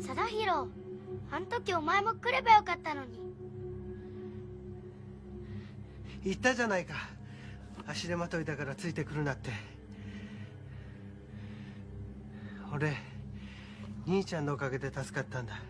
[SPEAKER 4] 貞弘、あん時お前も来ればよかったのに。
[SPEAKER 13] え。言ったじゃないか、足手まといだからついてくるなって。俺兄ちゃんのおかげで助かったんだ。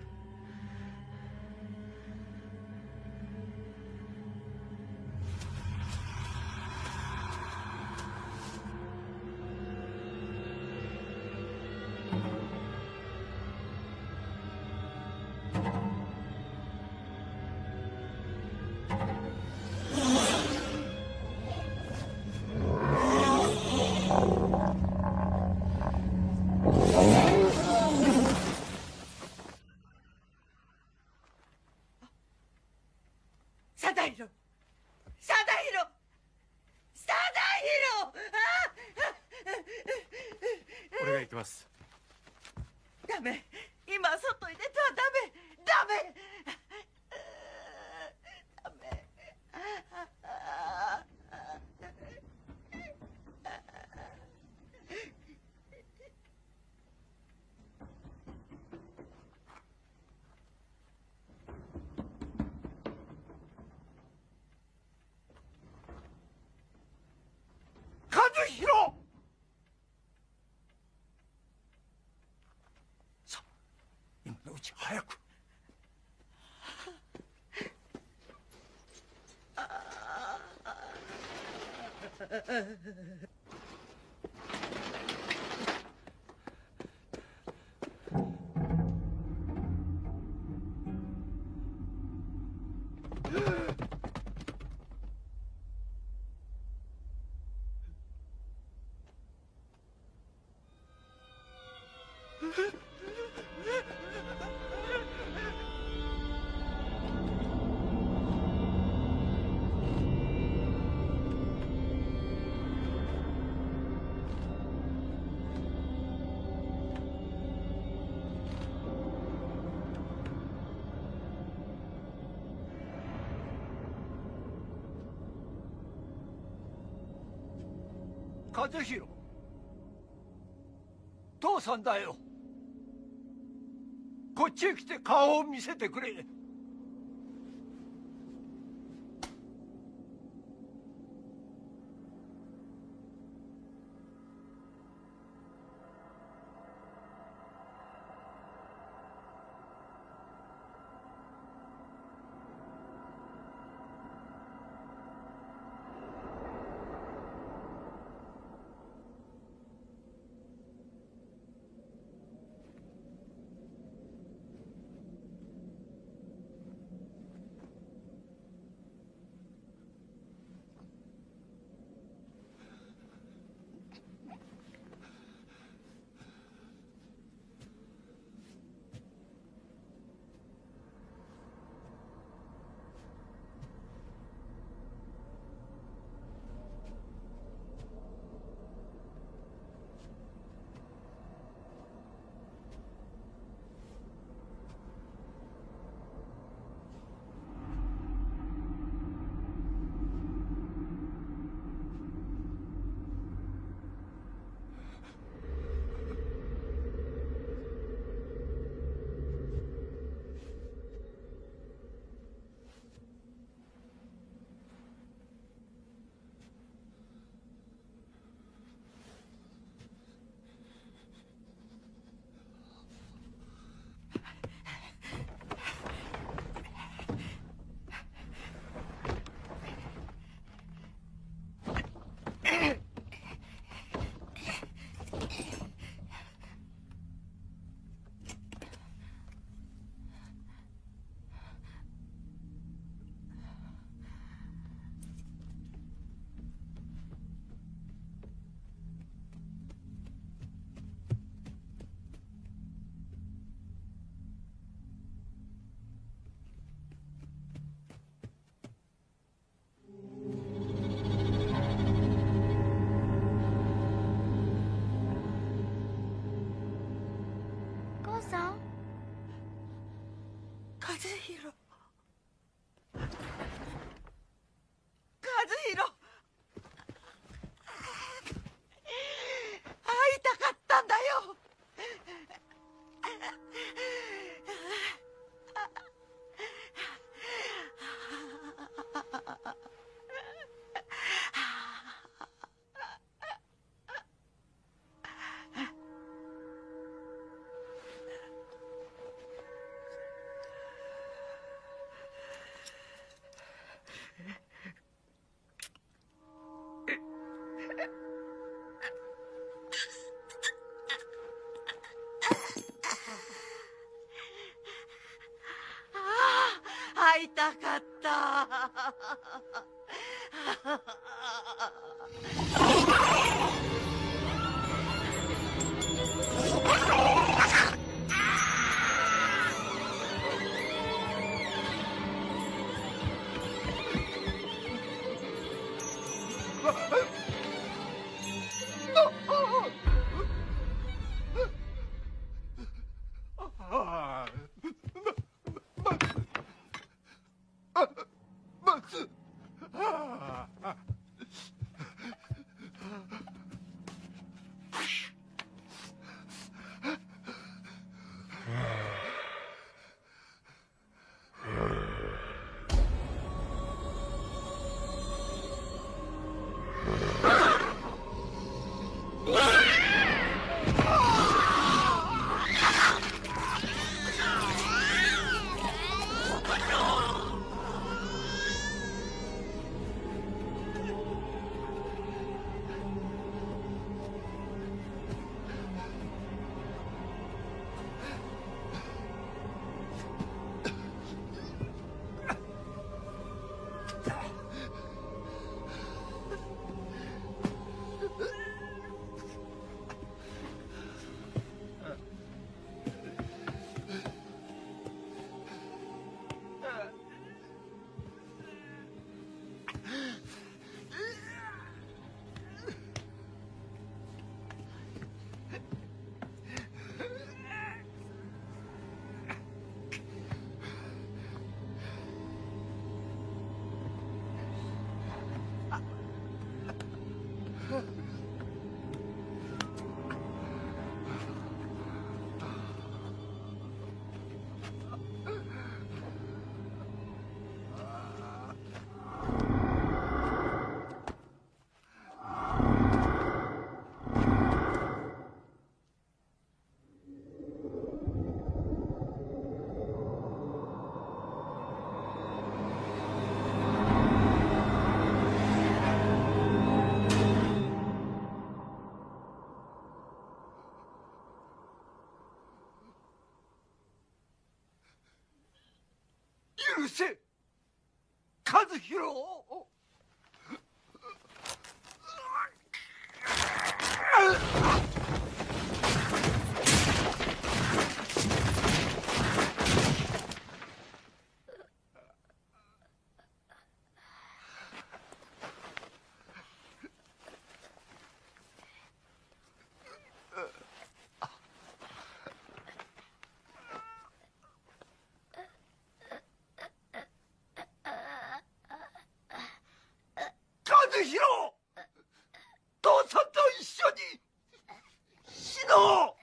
[SPEAKER 12] 俺が行きます。
[SPEAKER 15] ダメ、今外に出てはダメ、ダメ、ダメ。
[SPEAKER 14] 和弘！今のうち早く。和弘、父さんだよ。こっちへ来て顔を見せてくれ。
[SPEAKER 4] さん。
[SPEAKER 15] 和弘、和弘、会いたかったんだよ。会いたかった。
[SPEAKER 14] 許せ、和弘。和弘、父さんと一緒に死のう。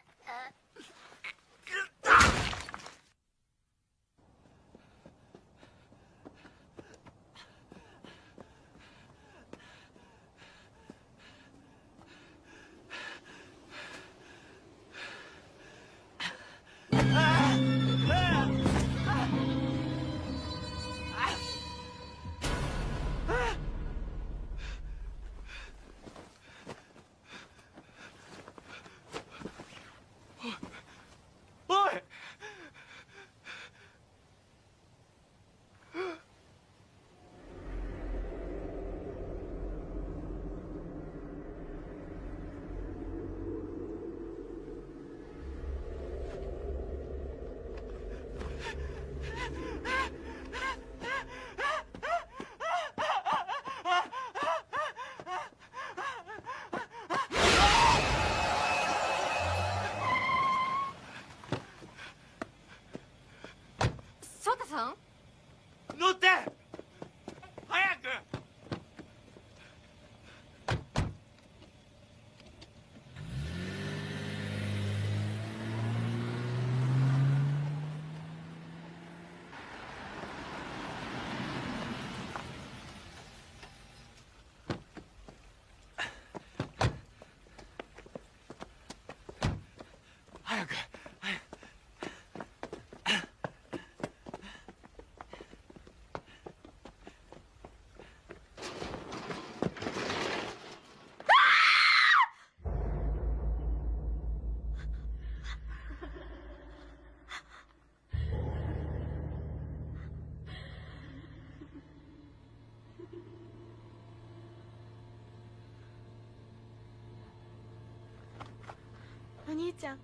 [SPEAKER 11] お兄ちゃん。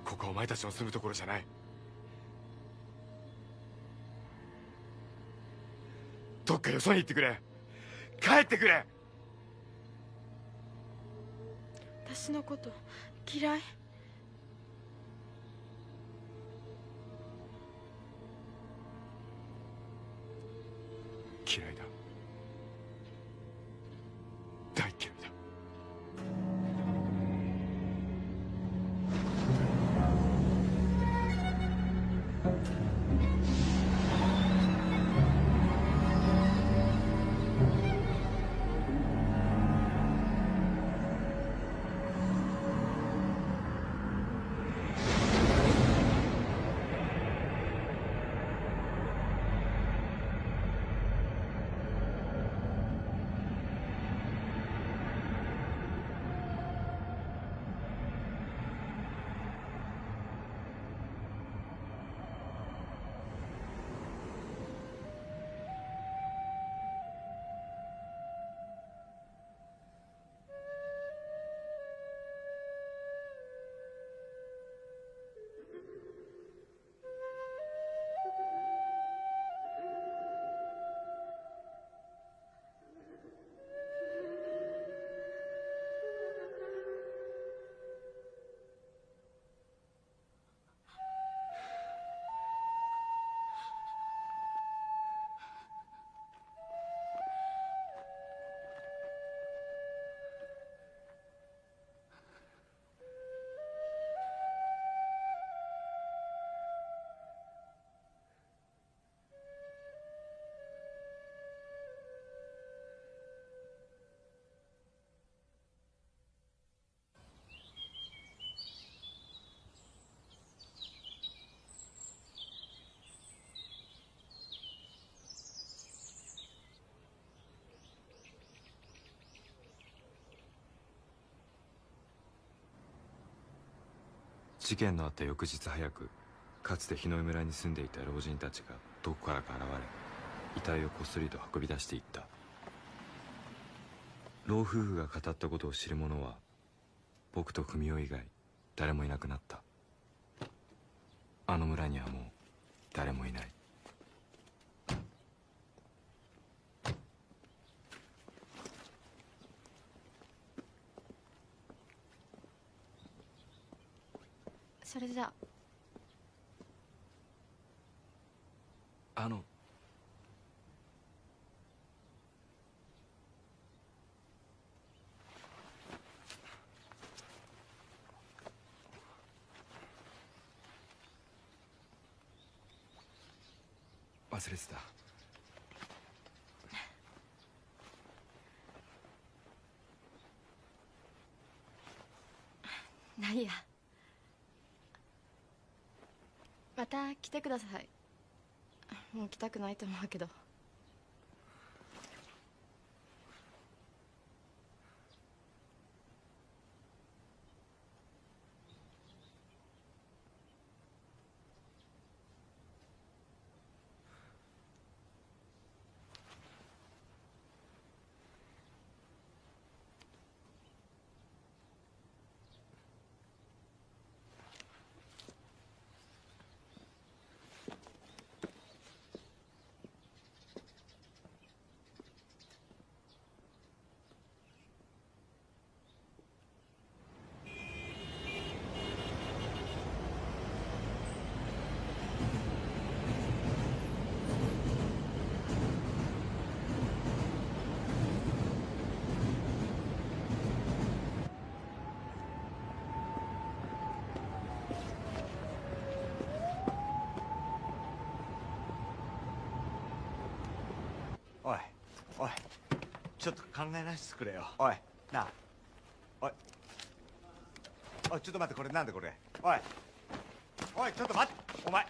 [SPEAKER 12] ここはお前たちの住むところじゃない。どっかよそに行ってくれ。帰ってくれ。
[SPEAKER 11] 私のこと嫌い？
[SPEAKER 12] 嫌いだ。大嫌いだ。
[SPEAKER 9] 事件のあった翌日早く、かつて日の井村に住んでいた老人たちがどこからか現れ、遺体をこっそりと運び出していった。老夫婦が語ったことを知る者は僕と文雄以外誰もいなくなった。あの村にはもう誰もいない。
[SPEAKER 10] それじゃ
[SPEAKER 12] 忘れてた。
[SPEAKER 10] ないや。また来てください。もう来たくないと思うけど。
[SPEAKER 5] おいおい、ちょっと考えなしてくれよ。おいなあ、おいおい、ちょっと待って、これなんでこれ。おいおい、ちょっと待って、お前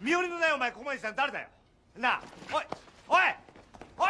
[SPEAKER 5] 身寄りのないお前ここまでしたの誰だよなあ。おいおいおい、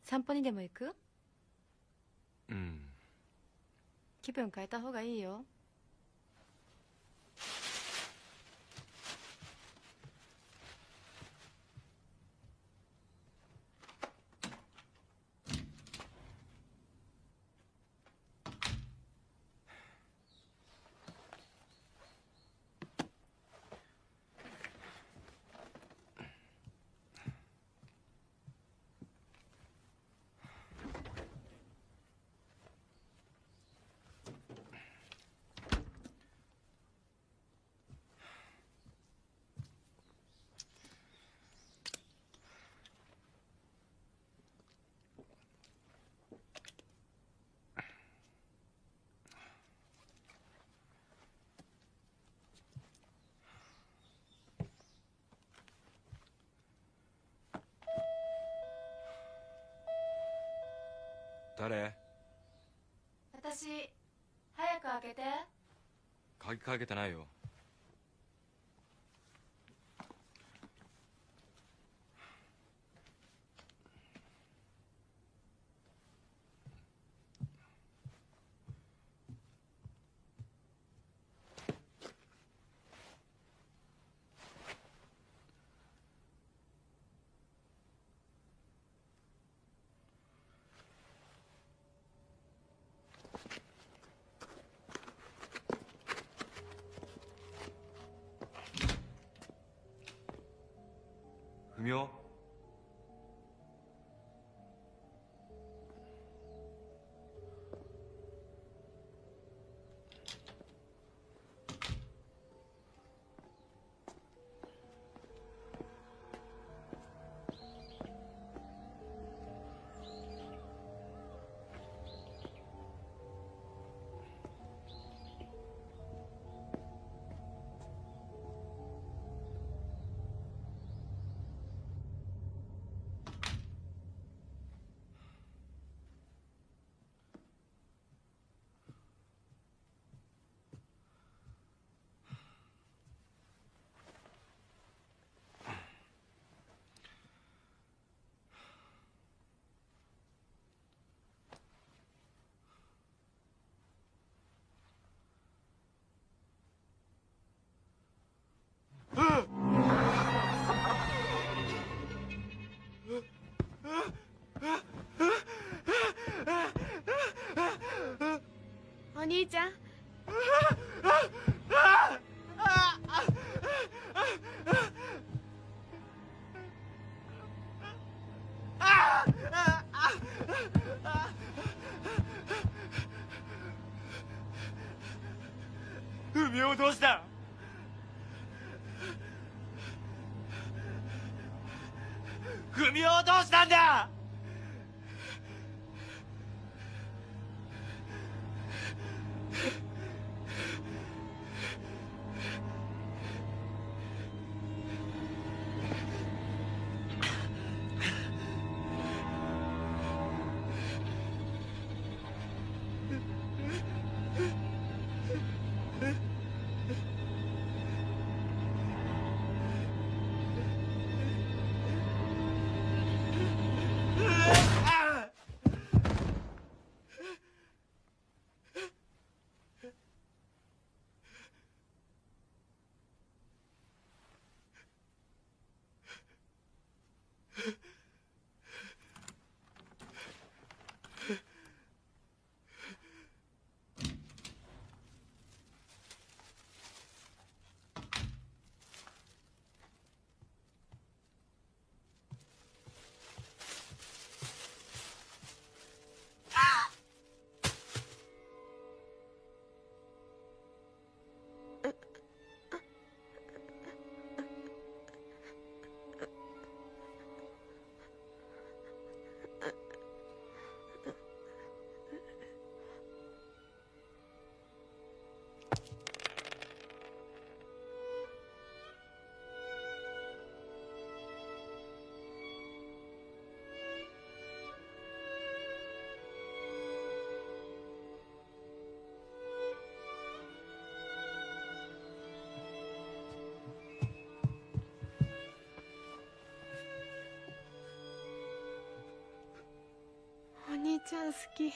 [SPEAKER 10] 散歩にでも行く？
[SPEAKER 12] うん。
[SPEAKER 10] 気分変えた方がいいよ。
[SPEAKER 12] 誰？
[SPEAKER 10] 私、早く開けて。
[SPEAKER 12] 鍵かけてないよ。文雄？
[SPEAKER 11] お兄ちゃん。
[SPEAKER 5] 文雄どうした？文雄どうしたんだ？
[SPEAKER 11] ちゃん好き。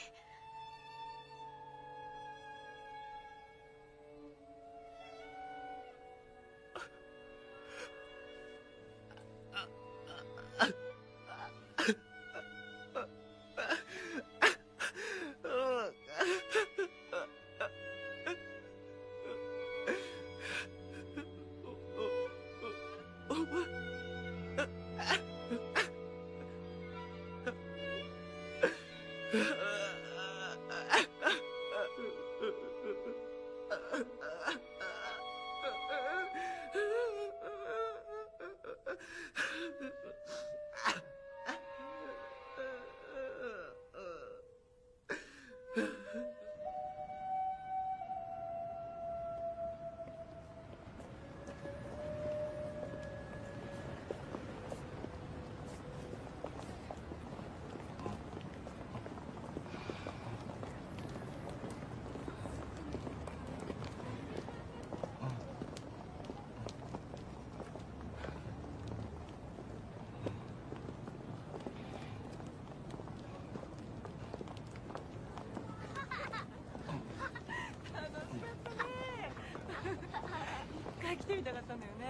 [SPEAKER 3] 来てみたかったんだよね。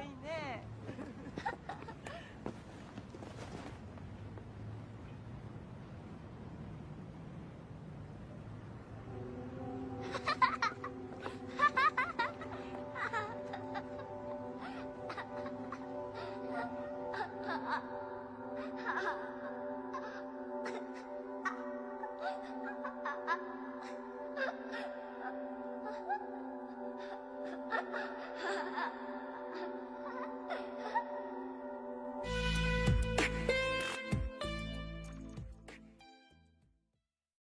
[SPEAKER 3] いいね。